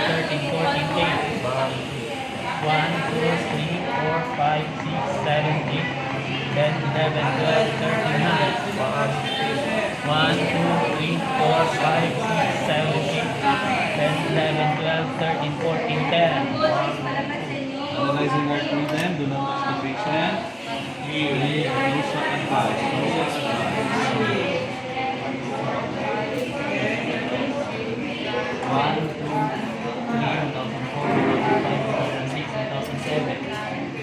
13, 14, 8. 1, 2, 3, 4, 5, 6, 7, 8, 10, 11, 12, 13, 1, 2, 3, 4, 5, 6, 7, 8, 10, 11, 12, 13, 14, 10. Analyzing heart rhythm, do not touch the patient. No shot advice. No shot advice. 1, 2, 3, 2004, 2005, 2006, 2007.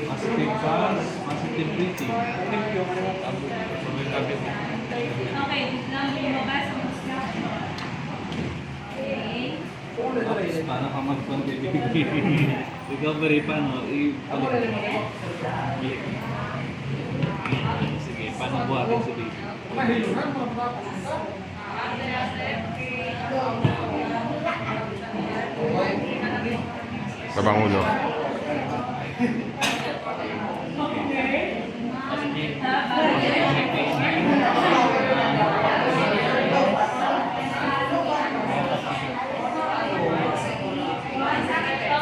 Positive pulse, positive breathing. Okay, lang lumabas ang gusto. Okay. Oops, paano ka mag-contribute? Recovery, paano? Ibalik mo. Sige, paano buhatin si baby? Babang ulo.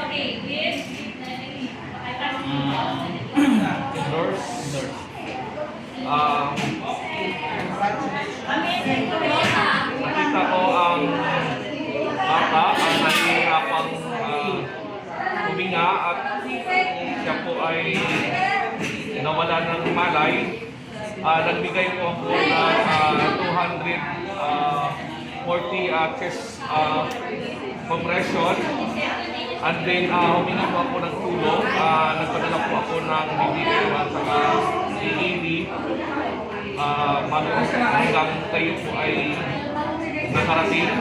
Okay, yes. Doors. Nakita ko ang bata ang nahihirapang huminga at siya po ay nawala ng malay. Nagbigay po ako ng 240 chest compression. And then, humingi po ako ng tulong. Nagpadala po ako ng BBM at saka AED. Hanggang kayo po ay nakarating.